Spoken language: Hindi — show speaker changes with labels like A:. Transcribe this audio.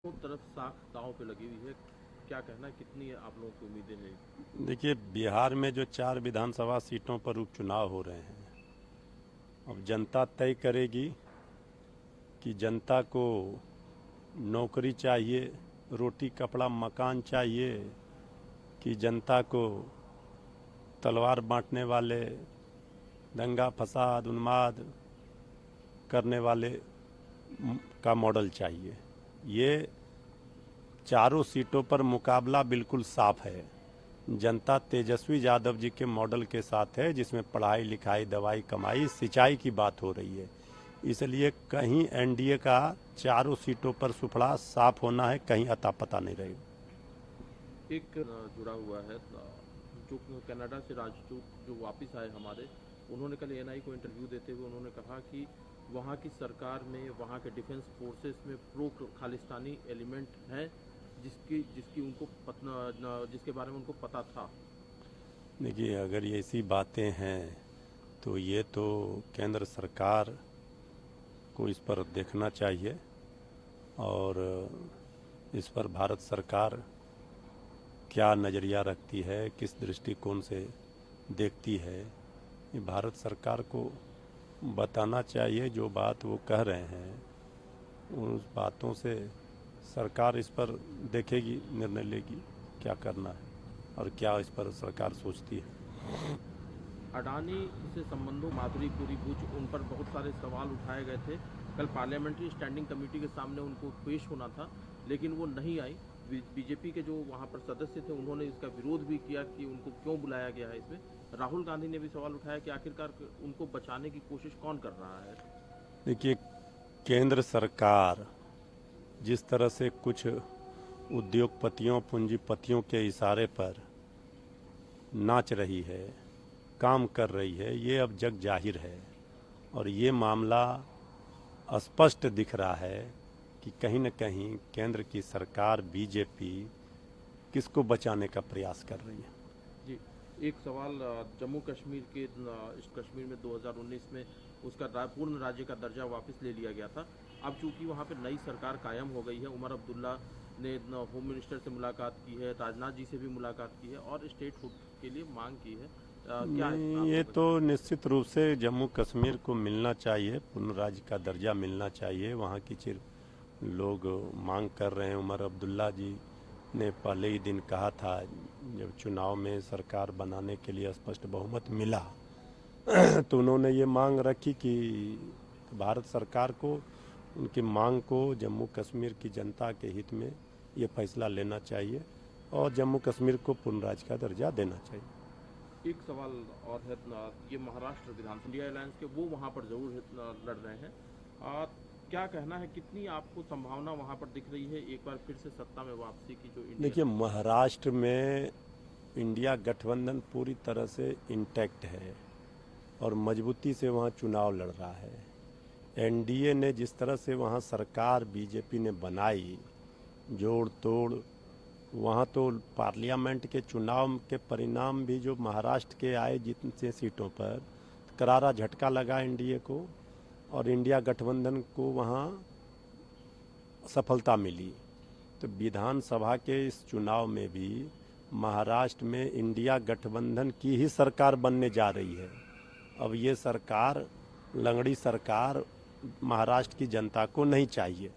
A: दोनों तरफ साख दांव पे लगी हुई है। क्या कहना है, कितनी आप लोगों की उम्मीदें हैं?
B: देखिए, बिहार में जो 4 विधानसभा सीटों पर उपचुनाव हो रहे हैं, अब जनता तय करेगी कि जनता को नौकरी चाहिए, रोटी कपड़ा मकान चाहिए, कि जनता को तलवार बांटने वाले, दंगा फसाद उन्माद करने वाले का मॉडल चाहिए। ये चारों सीटों पर मुकाबला बिल्कुल साफ है। जनता तेजस्वी यादव जी के मॉडल के साथ है, जिसमें पढ़ाई लिखाई दवाई कमाई सिंचाई की बात हो रही है। इसलिए कहीं एनडीए का चारों सीटों पर सुफड़ा साफ होना है, कहीं अता पता नहीं रहेगा।
A: एक जुड़ा हुआ है जो कनाडा से राजदूत जो वापस आए हमारे, उन्होंने कल एएनआई को इंटरव्यू देते हुए उन्होंने कहा कि वहाँ की सरकार में, वहाँ के डिफेंस फोर्सेस में प्रो खालिस्तानी एलिमेंट हैं, जिसकी जिसकी उनको जिसके बारे में उनको पता था।
B: देखिए, अगर ये ऐसी बातें हैं तो ये तो केंद्र सरकार को इस पर देखना चाहिए, और इस पर भारत सरकार क्या नज़रिया रखती है, किस दृष्टिकोण से देखती है, ये भारत सरकार को बताना चाहिए। जो बात वो कह रहे हैं, उन बातों से सरकार इस पर देखेगी, निर्णय लेगी क्या करना है और क्या इस पर सरकार सोचती है।
A: अडानी से संबंधों माधुरी पुरी बुच, उन पर बहुत सारे सवाल उठाए गए थे। कल पार्लियामेंट्री स्टैंडिंग कमेटी के सामने उनको पेश होना था, लेकिन वो नहीं आई। बीजेपी के जो वहाँ पर सदस्य थे उन्होंने इसका विरोध भी किया कि उनको क्यों बुलाया गया है इसमें। राहुल गांधी ने भी सवाल उठाया कि आखिरकार उनको बचाने की कोशिश कौन कर रहा है।
B: देखिए, केंद्र सरकार जिस तरह से कुछ उद्योगपतियों पूंजीपतियों के इशारे पर नाच रही है, काम कर रही है, ये अब जग जाहिर है। और ये मामला स्पष्ट दिख रहा है कि कहीं न कहीं केंद्र की सरकार बीजेपी किसको बचाने का प्रयास कर रही है।
A: जी, एक सवाल, जम्मू कश्मीर के इस कश्मीर में 2019 में उसका पूर्ण राज्य का दर्जा वापस ले लिया गया था। अब चूंकि वहाँ पे नई सरकार कायम हो गई है, उमर अब्दुल्ला ने होम मिनिस्टर से मुलाकात की है, राजनाथ जी से भी मुलाकात की है और स्टेट हुड के लिए मांग की है। क्या है
B: नहीं,
A: आप
B: ये
A: लोगों का
B: तो
A: कहना
B: निश्चित रूप से जम्मू कश्मीर को मिलना चाहिए, पूर्ण राज्य का दर्जा मिलना चाहिए। वहाँ की चिर लोग मांग कर रहे हैं। उमर अब्दुल्ला जी ने पहले ही दिन कहा था, जब चुनाव में सरकार बनाने के लिए स्पष्ट बहुमत मिला तो उन्होंने ये मांग रखी कि भारत सरकार को उनकी मांग को जम्मू कश्मीर की जनता के हित में ये फैसला लेना चाहिए और जम्मू कश्मीर को पूर्ण राज्य का दर्जा देना चाहिए।
A: है? एक सवाल और है, ये महाराष्ट्र विधानसभा इंडिया अलायंस के वो वहाँ पर जरूर लड़ रहे हैं। आ, क्या कहना है, कितनी आपको संभावना वहाँ पर दिख रही है एक बार फिर से सत्ता में वापसी की, जो इंडिया
B: देखिए,
A: अलायंस?
B: महाराष्ट्र में इंडिया गठबंधन पूरी तरह से इंटैक्ट है और मजबूती से वहाँ चुनाव लड़ रहा है। एनडीए ने जिस तरह से वहाँ सरकार बीजेपी ने बनाई, जोड़ तोड़, वहाँ तो पार्लियामेंट के चुनाव के परिणाम भी जो महाराष्ट्र के आए जितने सीटों पर, करारा झटका लगा एनडीए को और इंडिया गठबंधन को वहाँ सफलता मिली। तो विधानसभा के इस चुनाव में भी महाराष्ट्र में इंडिया गठबंधन की ही सरकार बनने जा रही है। अब ये सरकार, लंगड़ी सरकार, महाराष्ट्र की जनता को नहीं चाहिए।